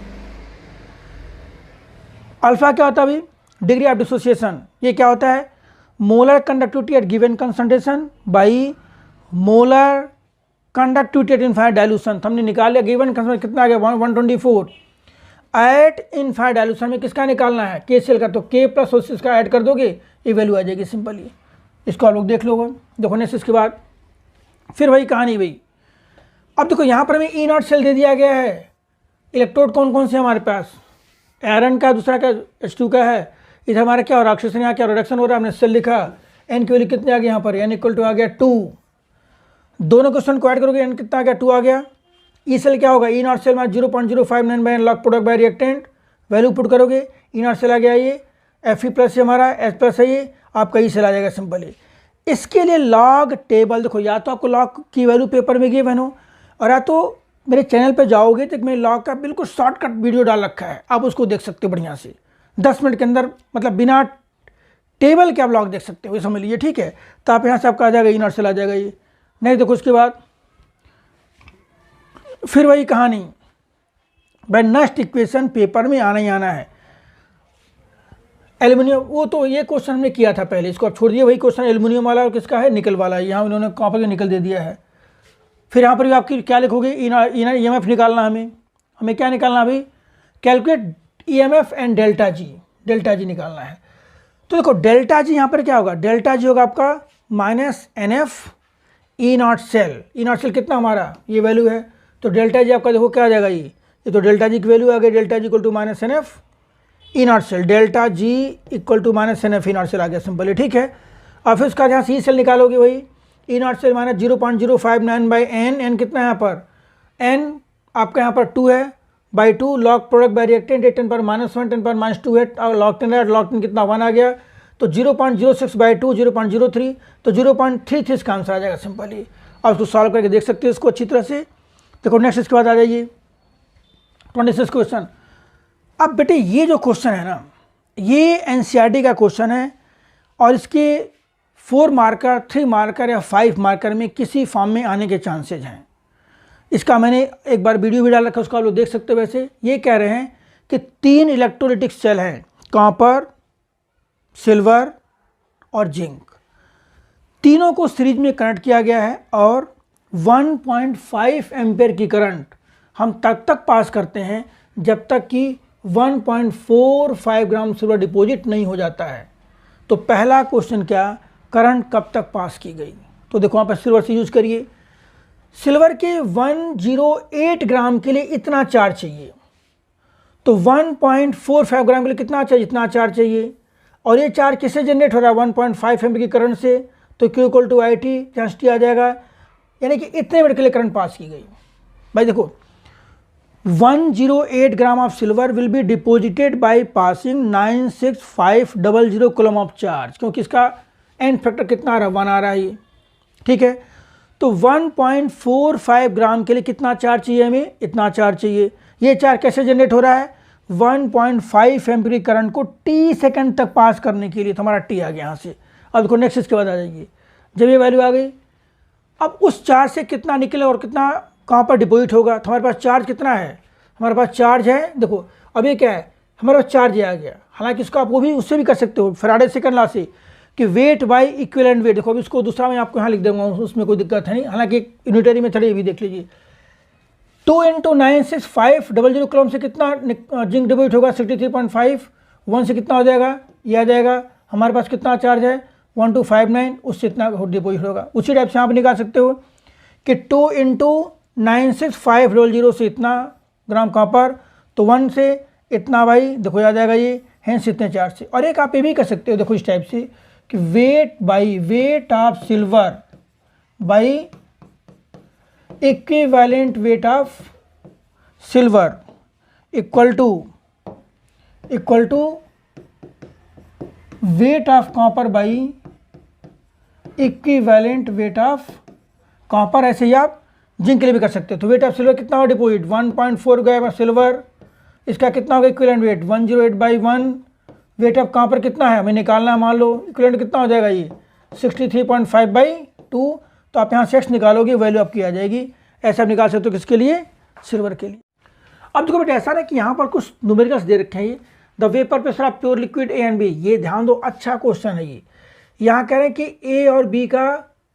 Speaker 1: अल्फा क्या होता है अभी, डिग्री ऑफ डिसोसिएशन, ये क्या होता है, molar conductivity eight given concentration by molar conductivity eight infinite dilution. हमने निकाल लिया, गिवन कंसंट्रेशन कितना आ गया 124 एट इनफाइनाइट डाइल्यूशन में किसका निकालना है, के सेल का, तो के प्लस इसका ऐड कर दोगे, ये वैल्यू आ जाएगी सिंपली। इसको आप लोग देख लोगे, देखो नेक्स्ट इसके बाद फिर वही कहानी भाई। अब देखो यहाँ पर हमें ई नॉट सेल दे दिया गया है, इलेक्ट्रोड कौन कौन से हमारे पास, आयरन का, दूसरा का H2 का है, इधर हमारा क्या हो रहा है, ऑक्सीजन, यहाँ क्या रिडक्शन हो रहा है, हमने सेल लिखा, n की वैल्यू कितनी आ गई यहाँ पर, n = आ गया 2। दोनों क्वेश्चन को ऐड करोगे n कितना आ गया 2 आ गया। ई सेल क्या होगा, ई नॉट सेल में 0.059 by log product bye reactant, value put करोगे, ई नॉट सेल आ गया ये, Fe+ से हमारा H+ है, ये आपका ई सेल आ जाएगा सिंपली। इसके लिए लॉग टेबल देखो, या तो आपको लॉग की वैल्यू पेपर में गिवन हो, और या तो मेरे चैनल पे जाओगे तो मैंने लॉग का बिल्कुल शॉर्टकट वीडियो डाल रखा है, आप उसको देख सकते हो बढ़िया से, 10 मिनट के अंदर, मतलब बिना टेबल के आप लॉग देख सकते हो, ये समझ लीजिए, ठीक है। तो आप यहाँ से आपका आ जाएगा, ई नॉट सेल आ जाएगा ये। नेक्स्ट देखो उसके बाद फिर वही कहानी भाई, नेक्स्ट इक्वेशन पेपर में आना ही आना है। एल्यूमिनियम, वो तो ये क्वेश्चन हमने किया था पहले, इसको आप छोड़ दिए। वही क्वेश्चन एल्यूमिनियम वाला और किसका है, निकल वाला है, यहाँ उन्होंने कॉपर में निकल दे दिया है। फिर यहाँ पर भी आपकी क्या लिखोगे, EMF निकालना, हमें क्या निकालना अभी, calculate EMF and delta G निकालना है। तो देखो डेल्टा जी यहाँ पर क्या होगा, डेल्टा जी होगा आपका -NF ई नॉट सेल कितना हमारा, ये वैल्यू है, तो डेल्टा जी आपका देखो क्या आ जाएगा, ये तो डेल्टा जी की वैल्यू आ गई, delta G = -NF E naught cell, delta G = -NF E naught cell आ गया सिंपली, ठीक है। और फिर उसका जहाँ सी सेल निकालोगे वही ई नॉट सेल -0.059 बाई n कितना है यहाँ पर, n आपका यहाँ पर 2 है, by 2 log product by reactant 10 पर -1 10 पर -2 है, और लॉग 10 है, लॉग 10 कितना 1 आ गया, तो 0.06 बाई 2 0.03, तो 0.33 इसका आंसर आ जाएगा सिंपली। और उसको सॉल्व करके देख सकते हो इसको अच्छी तरह से। देखो नेक्स्ट इसके बाद आ जाइए 26 क्वेश्चन। अब बेटे ये जो क्वेश्चन है ना, ये NCERT का क्वेश्चन है, और इसके 4 मार्कर 3 मार्कर या 5 मार्कर में किसी फॉर्म में आने के चांसेज हैं। इसका मैंने एक बार वीडियो भी डाल रखा है, उसको आप लोग देख सकते हो। वैसे ये कह रहे हैं कि 3 इलेक्ट्रोलिटिक सेल हैं, कॉपर, सिल्वर और जिंक, तीनों को सीरीज में कनेक्ट किया गया है, और 1.5 एम्पेयर की करंट हम तब तक पास करते हैं जब तक कि 1.45 ग्राम सिल्वर डिपॉजिट नहीं हो जाता है। तो पहला क्वेश्चन क्या, करंट कब तक पास की गई, तो देखो वहाँ पर सिल्वर से यूज़ करिए। सिल्वर के 108 ग्राम के लिए इतना चार्ज चाहिए, तो 1.45 ग्राम के लिए कितना चाहिए, इतना चार्ज चाहिए, और ये चार्ज किससे जनरेट हो रहा है, 1.5 एम्पीयर की करंट से, तो Q = IT, जहाँ T आ जाएगा, यानी कि इतने मिनट के लिए करंट पास की गई। भाई देखो 108 gram of silver will be deposited by passing 96500 coulomb of charge, क्योंकि इसका एन फैक्टर कितना आ रहा है, 1 आ रहा है ये, ठीक है। तो 1.45 ग्राम के लिए कितना चार्ज चाहिए हमें, इतना चार्ज चाहिए। ये चार्ज कैसे जनरेट हो रहा है, 1.5 एम्पीयर करंट को t सेकंड तक पास करने के लिए। तो हमारा t आ गया यहाँ से। अब देखो नेक्स्ट इसके बाद आ जाइए, जब ये वैल्यू आ गई, अब उस चार्ज से कितना निकले और कितना कहाँ पर डिपोजिट होगा। तो हमारे पास चार्ज कितना है, हमारे पास चार्ज है, देखो अब ये क्या है, हमारे पास चार्ज आ गया। हालांकि इसको आप वो भी उससे भी कर सकते हो, फैराडे सेकंड लॉ से, कि वेट बाय इक्विवेलेंट वेट। देखो अब इसको दूसरा मैं आपको यहाँ लिख दूंगा, उसमें कोई दिक्कत है नहीं। हालांकि एक यूनिटरी मेथड ये भी देख लीजिए। 2 × 96500 कूलम से कितना जिंक डिपोजिट होगा, 63.5। 1 से कितना हो जाएगा, ये आ जाएगा। हमारे पास कितना चार्ज है, 1259, उससे इतना डिपोजिट होगा। उसी टाइप से आप निकाल सकते हो कि 2 × 96500 से इतना ग्राम कॉपर, तो 1 से इतना भाई देखो आ जाएगा ये, हेंस इतने चार्ज से। और एक आप ये भी कर सकते हो, देखो इस टाइप से कि weight by weight of silver by equivalent weight of silver equal to weight of copper by equivalent weight of copper. ऐसे ही आप जिंक के लिए भी कर सकते हो। तो वेट ऑफ सिल्वर कितना हो डिपोजिट, 1.4 गया सिल्वर, इसका कितना होगा equivalent weight 108/1। Wait of copper कितना है हमें निकालना है, मान लो इक्विवेलेंट कितना हो जाएगा ये 63.5/2। तो आप यहाँ से x निकालोगे, वैल्यू आपकी आ जाएगी। ऐसा आप निकाल सकते हो किसके लिए, सिल्वर के लिए। अब देखो बेटा ऐसा है कि यहाँ पर कुछ न्यूमेरिकल्स दे रखे हैं, ये the vapour pressure of pure liquid A and B. ये ध्यान दो, अच्छा क्वेश्चन है ये। यहाँ कह रहे हैं कि ए और बी का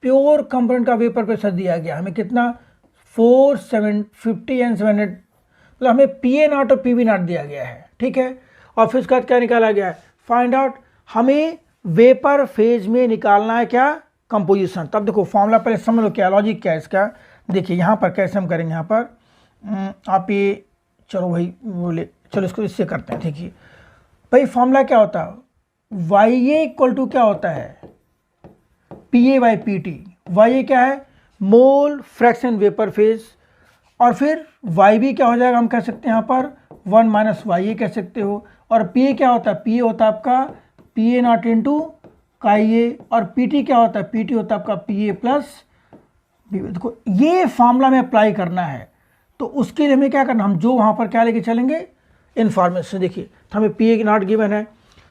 Speaker 1: प्योर कंपोनेंट का वेपर प्रेशर दिया गया हमें कितना 450 and 700, मतलब हमें PA0 और PB0 दिया गया है, ठीक है। और फिर उसके बाद क्या निकाला गया है, फाइंड आउट, हमें वेपर फेज में निकालना है क्या, कंपोजिशन। तब देखो फॉर्मूला पहले समझ लो क्या लॉजिक क्या है इसका। देखिए यहाँ पर कैसे हम करेंगे, यहाँ पर आप ये चलो भाई बोले, चलो इसको इससे करते हैं। देखिए भाई फॉर्मूला क्या होता है, YA इक्वल टू क्या होता है, PA/PT। YA क्या है, मोल फ्रैक्शन वेपर फेज। और फिर YB क्या हो जाएगा, हम कह सकते हैं यहाँ पर 1 - YA कह सकते हो। और PA क्या होता है, PA होता है आपका PA0 इंटू KA। और PT क्या होता है, PT होता है आपका PA प्लस B। देखो ये फार्मूला में अप्लाई करना है, तो उसके लिए हमें क्या करना, हम जो वहाँ पर क्या लेके चलेंगे इन्फॉर्मेशन। देखिए तो हमें PA0 गिवन है,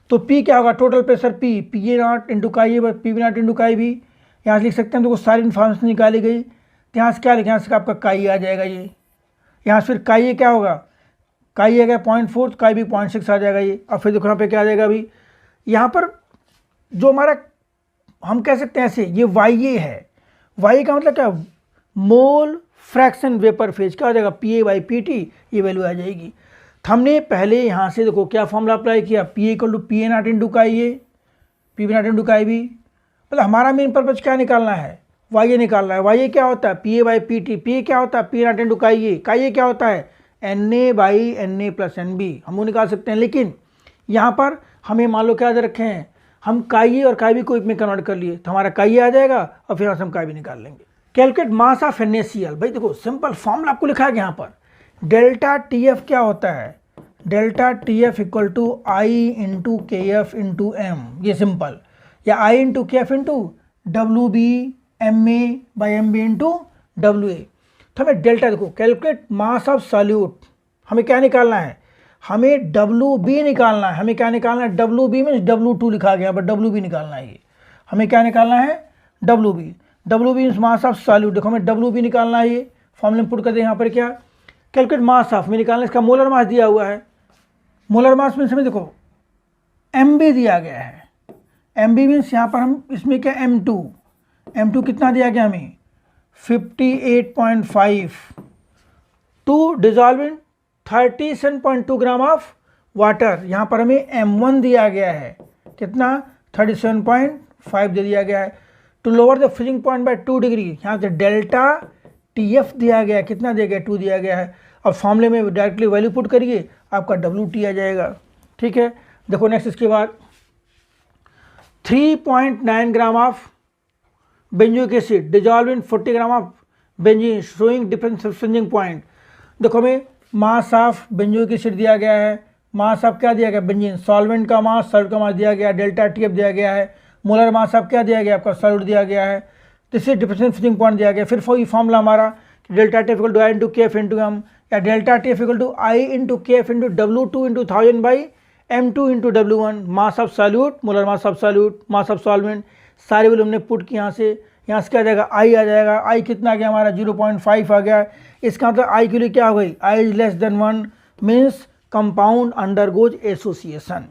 Speaker 1: तो P क्या होगा, total pressure P PA0 into KA PB0 into KB। यहाँ से लिख सकते हैं, देखो सारी इन्फॉर्मेशन निकाली गई। तो यहाँ से क्या लिखें, यहाँ से आपका KA आ जाएगा ये। यहाँ से फिर KA क्या होगा, KA आ गया 0.4, तो KB 0.6 आ जाएगा ये। और फिर देखो यहाँ पे क्या आ जाएगा अभी, यहाँ पर जो हमारा हम कह सकते हैं ऐसे, ये YA है। YA का मतलब क्या, मोल फ्रैक्शन वेपर फेज, क्या हो जाएगा PA/PT, ये वैल्यू आ जाएगी। तो हमने पहले यहाँ से देखो क्या फॉर्मूला अप्लाई किया, PA = PA0 into KA, PB0 into KB। मतलब हमारा मेन पर्पज क्या निकालना है, YA निकालना है। YA क्या होता है, PA/PT। PA क्या होता है, PA0 इंटू KA। KA क्या होता है, NA/NA + NB। हम वो निकाल सकते हैं, लेकिन यहाँ पर हमें मान लो क्या दे रखे हैं, हम KA और KB को में कन्वर्ट कर लिए, तो हमारा KA आ जाएगा और फिर हम KB निकाल लेंगे। Calculate mass of NaCl। भाई देखो सिंपल फॉर्मूला आपको लिखा है यहाँ पर, डेल्टा TF क्या होता है, delta TF = I × KF × M। ये सिंपल, या I × KF × WB MA/MB × WA। तो हमें डेल्टा देखो, कैलकुलेट मास ऑफ सॉल्यूट, हमें क्या निकालना है, हमें WB निकालना है। हमें क्या निकालना है, WB मीन्स W2 लिखा गया, बट WB निकालना है। ये हमें क्या निकालना है, WB means mass of solute. देखो हमें WB निकालना है, ये फॉर्मूले में पुट कर दे। यहाँ पर क्या, कैलकुलेट मास ऑफ में निकालना, इसका मोलर मास दिया हुआ है। मोलर मास मीन्स हमें देखो MB दिया गया है। MB मीन्स यहाँ पर हम इसमें क्या M2 कितना दिया गया हमें 58.5 to dissolve in 37.2 gram of water. यहाँ पर हमें M1 दिया गया है, कितना 37.5 दे दिया गया है। To lower the freezing point by 2 degree, यहाँ से डेल्टा TF दिया गया है, कितना दिया गया 2 दिया गया है। अब फॉर्मूले में डायरेक्टली वैल्यू पुट करिए, आपका WT आ जाएगा, ठीक है। देखो नेक्स्ट इसके बाद 3.9 gram of benzoic acid dissolve in 40 gram of benzene showing different freezing point. देखो हमें मास ऑफ बेंजोइक एसिड दिया गया है, मास ऑफ क्या दिया गया बेंजीन, सॉल्वेंट का मास, सॉल्ट का मास दिया गया, डेल्टा TF दिया गया है, मोलर मास अब क्या दिया गया, आपका सॉल्यूट दिया गया है, this is differential freezing point दिया गया। फिर वही फॉर्मूला हमारा delta T equal to I into K F into M, या delta T equal to I into K F into W2 into 1000 by M2 into W1, mass of solute, molar mass of solute, mass of solvent, सारी value हमने put की यहाँ से क्या आ जाएगा, आई आ जाएगा। आई कितना आ गया हमारा 0.5 आ गया। इसका मतलब आई के लिए क्या हो गई, i is less than 1 means compound undergoes association.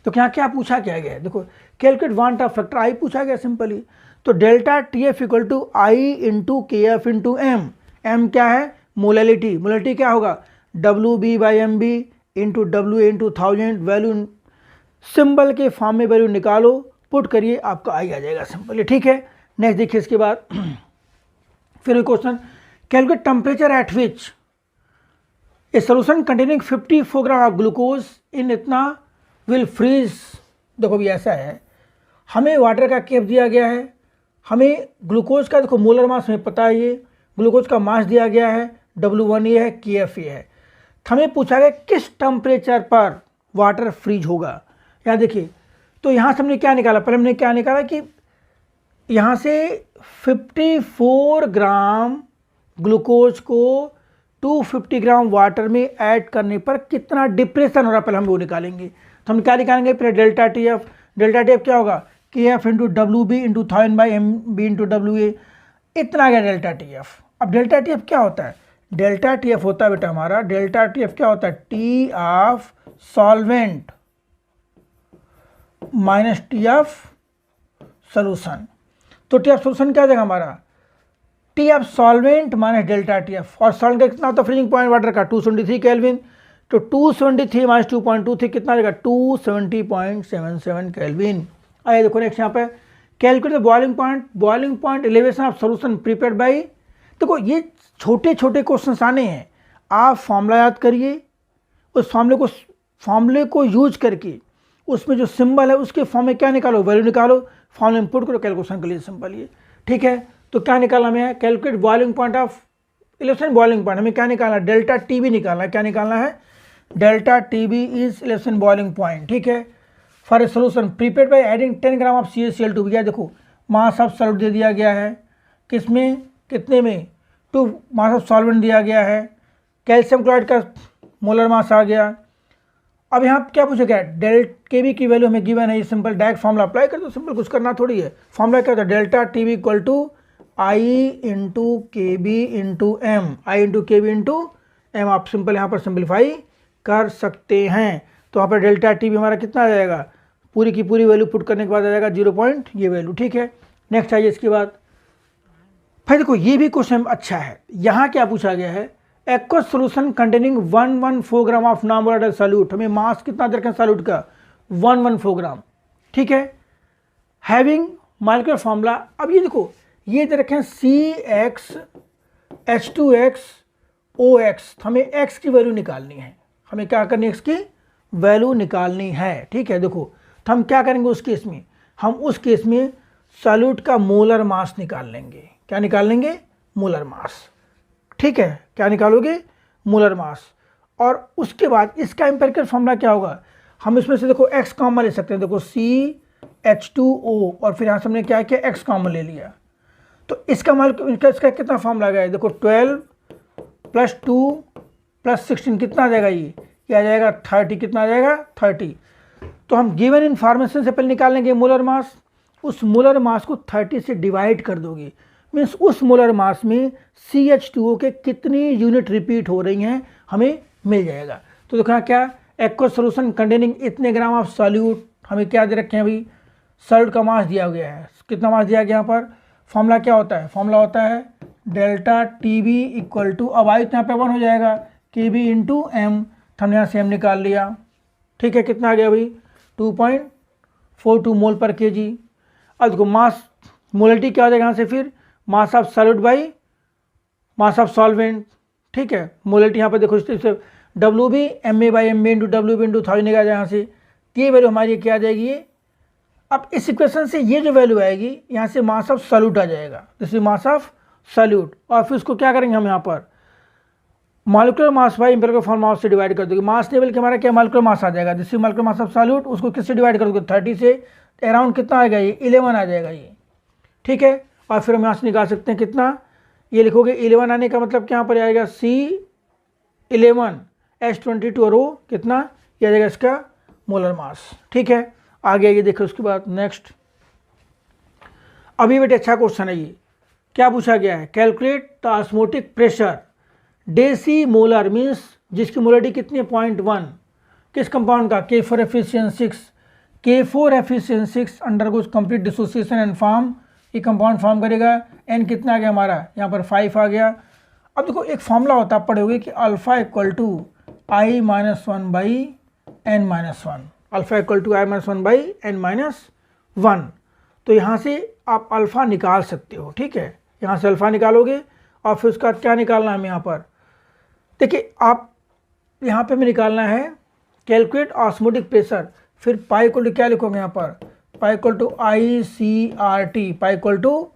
Speaker 1: तो क्या पूछा क्या गया है, देखो calculate van't Hoff factor, i पूछा गया सिंपली। तो delta T F equal to I into K F into M, M क्या है मोलैलिटी, मोलैलिटी क्या होगा W B by M B into W into 1000, value symbol के फॉर्म में value निकालो, पुट करिए, आपका आई आ जाएगा सिंपली। ठीक है, नेक्स्ट देखिए इसके बाद फिर question, calculate temperature at which a solution containing 54 gram of glucose in इतना विल फ्रीज। देखो भी ऐसा है, हमें वाटर का केफ दिया गया है, हमें ग्लूकोज का देखो मोलर मास हमें पता है, ये ग्लूकोज का मास दिया गया है, W1 ये है, KF ये है। हमें पूछा गया किस टेम्परेचर पर वाटर फ्रीज होगा। यहाँ देखिए, तो यहाँ से हमने क्या निकाला, पहले हमने क्या निकाला कि यहाँ से 54 ग्राम ग्लूकोज को 250 ग्राम वाटर में ऐड करने पर कितना डिप्रेशन हो रहा है, पहले हम वो निकालेंगे। तो हम क्या निकालेंगे, फिर डेल्टा टी एफ क्या होगा, K F into W B into 1000 by M B into W A, इतना आ गया डेल्टा टी एफ। अब डेल्टा टी एफ क्या होता है, डेल्टा टी एफ होता है बेटा हमारा, डेल्टा टी एफ क्या होता है, T of solvent minus T of solution. तो टी ऑफ सोल्यूशन क्या जाएगा हमारा, T of solvent minus delta T F, और सॉल्वेंट का कितना होता है फ्रीजिंग पॉइंट वाटर का 273 केल्विन, तो 273 माइनस 2.23 कितना आ जाएगा 270.77 केल्विन। आइए देखो नेक्स्ट यहाँ पे calculate the boiling point elevation of solution prepared by. देखो ये छोटे छोटे क्वेश्चन आने हैं, आप फॉर्मूला याद करिए, उस फॉर्मूले को यूज करके उसमें जो सिंबल है उसके फॉर्म में क्या निकालो, वैल्यू निकालो, फॉर्मूला इंपुट करो, कैलकुलेशन के लिए सिंपल ये। ठीक है, तो क्या निकालना हमें, calculate boiling point of election boiling point, हमें क्या निकालना है, डेल्टा टी बी निकालना है। क्या निकालना है, delta T B is election boiling point. ठीक है, for a solution prepared by adding 10 gram of CaCl2। भैया देखो मास ऑफ सॉल्यूट दे दिया गया है, किसमें कितने में, 2 मास ऑफ सॉल्वेंट दिया गया है, कैल्शियम क्लोराइड का मोलर मास आ गया। अब यहाँ क्या पूछा गया, डेल्टा के बी की वैल्यू हमें गिवन है, ये सिंपल डायरेक्ट फॉर्मूला अप्लाई कर दो, सिंपल कुछ करना थोड़ी है। फॉर्मूला क्या होता है, delta T B equal to I into K B into M, I into K B into M, आप सिंपल यहाँ पर सिंप्लीफाई कर सकते हैं। तो यहाँ पर डेल्टा टी बी हमारा कितना आ जाएगा, पूरी की पूरी वैल्यू पुट करने के बाद आ जाएगा 0 ये वैल्यू। ठीक है, नेक्स्ट आइए इसके बाद, फिर देखो ये भी क्वेश्चन अच्छा है। यहाँ क्या पूछा गया है, aqueous solution containing 114 gram of non volatile solute, हमें मास कितना दे रखें सॉल्यूट का 114 ग्राम। ठीक है, हैविंग मॉलिक्यूलर फॉर्मूला, अब ये देखो ये दे रखे हैं CH2X हमें x की वैल्यू निकालनी है, हमें क्या करनी है, x की वैल्यू निकालनी है। ठीक है, देखो तो हम क्या करेंगे उस केस में, हम उस केस में सॉल्यूट का मोलर मास निकाल लेंगे। क्या निकाल लेंगे, मोलर मास। ठीक है, क्या निकालोगे, मोलर मास। और उसके बाद इसका एम्पिरिकल फॉर्मूला क्या होगा, हम इसमें से देखो x कॉमन ले सकते हैं, देखो CH2O और फिर यहाँ से हमने क्या किया, x कॉमन ले लिया। तो इसका कितना फॉर्मूला गया है, देखो 12 + 2 + 16 कितना आ जाएगा, ये आ जाएगा 30, कितना आ जाएगा 30। तो हम गिवन इन्फॉर्मेशन से पहले निकाल लेंगे मोलर मास, उस मोलर मास को 30 से डिवाइड कर दोगे, मीन्स उस मोलर मास में CH2O के कितनी यूनिट रिपीट हो रही हैं हमें मिल जाएगा। तो देखो क्या, एक्वस सोल्यूशन कंटेनिंग इतने ग्राम ऑफ सॉल्यूट, हमें क्या दे रखे हैं अभी, सॉल्यूट का मास दिया गया है, कितना मास दिया गया यहाँ पर। फॉर्मूला क्या होता है, फॉर्मूला होता है delta T B equal to, अब आई तो यहाँ पे 1 हो जाएगा, के बी इंटू एम, हमने यहाँ से एम निकाल लिया। ठीक है, कितना आ गया भाई 2.42 मोल पर kg। अब देखो मास मोलिटी क्या हो जाएगा यहाँ से, फिर mass of solute by mass of solvent. ठीक है, मोलिटी यहाँ पर देखो इससे W B M A by M B into W B into 1000 निकाल यहाँ से, ये वैल्यू हमारी क्या आ जाएगी ये। अब इस इक्वेशन से ये जो वैल्यू आएगी यहाँ से मास ऑफ सॉल्यूट आ जाएगा, जैसे मास ऑफ सॉल्यूट, और फिर उसको क्या करेंगे हम यहाँ पर molecular mass by empirical formula से डिवाइड कर दोगे, मास लेवल के हमारा क्या मॉलिक्यूलर मास आ जाएगा, जिससे मॉलिक्यूलर मास ऑफ सॉल्यूट उसको किससे डिवाइड कर दोगे 30 से, अराउंड कितना आएगा, ये 11 आ जाएगा ये, ठीक है। और फिर हम यहाँ से निकाल सकते हैं कितना, ये लिखोगे 11 आने का मतलब क्या यहाँ पर आएगा C11 H22 और वो कितना, ये आ जाएगा इसका मोलर मास, ठीक है। आगे ये देखो उसके बाद नेक्स्ट, अभी बेटे अच्छा क्वेश्चन है ये, क्या पूछा गया है, calculate the osmotic pressure deci molar means जिसकी मोलरिटी कितनी है 0.1 किस कंपाउंड का K4Fe6 K4Fe6 undergoes complete dissociation and form, ये कंपाउंड फॉर्म करेगा। N कितना आ गया हमारा, यहाँ पर 5 आ गया। अब देखो एक फॉर्मूला होता है, पढ़े होगे कि alpha equal to I minus 1 by N minus 1, alpha equal to I minus 1 by N minus 1। तो यहाँ से आप अल्फ़ा निकाल सकते हो, ठीक है, यहाँ से अल्फ़ा निकालोगे और फिर उसका क्या निकालना है हमें यहाँ पर, देखिए आप यहाँ पे हमें निकालना है कैलकुलेट ऑस्मोटिक प्रेशर, फिर पाई इक्वल टू क्या लिखोगे यहाँ पर, pi equal to ICRT, pi equal to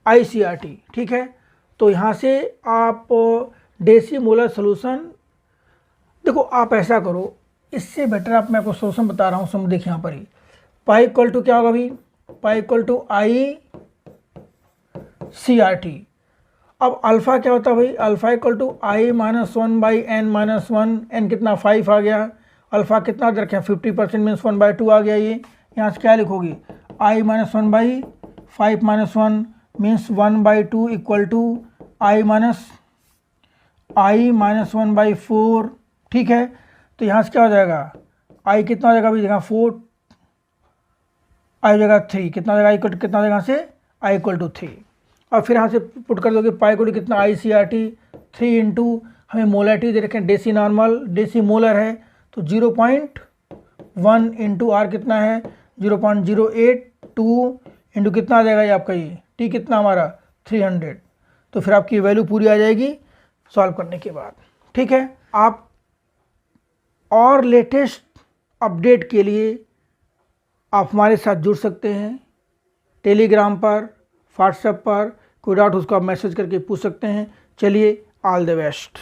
Speaker 1: ICRT, ठीक है। तो यहाँ से आप डेसी मोलर सोल्यूशन, देखो आप ऐसा करो, इससे बेटर आप मैं आपको सोल्यूशन बता रहा हूँ, समझ देखिए यहाँ पर ही पाई इक्वल टू क्या होगा अभी, पाई इक्वल टू ICRT। अब अल्फ़ा क्या होता है भाई, alpha equal to I minus 1 by N minus 1, N कितना 5 आ गया, अल्फ़ा कितना रखें 50% मीन्स 1/2 आ गया। ये यहाँ से क्या लिखोगी I minus 1 by 5 minus 1 means 1/2 equal to I minus 1/4, ठीक है। तो यहाँ से क्या हो जाएगा, I कितना हो जाएगा अभी देखा 4, I हो जाएगा 3, कितना हो जाएगा इक्वल कितना हो जाएगा यहाँ से I इक्वल टू 3, और फिर यहाँ से पुट कर दोगे पाई इक्वल टू कितना ICRT 3 इंटू हमें मोलरिटी दे रखें डेसी नॉर्मल, डेसी मोलर है तो 0.1 इंटू R कितना है 0.082 इंटू कितना आ जाएगा ये आपका, ये T कितना हमारा 300। तो फिर आपकी वैल्यू पूरी आ जाएगी सॉल्व करने के बाद, ठीक है। आप और लेटेस्ट अपडेट के लिए आप हमारे साथ जुड़ सकते हैं, टेलीग्राम पर, व्हाट्सएप पर, कोई डाउट उसको आप मैसेज करके पूछ सकते हैं। चलिए ऑल द बेस्ट।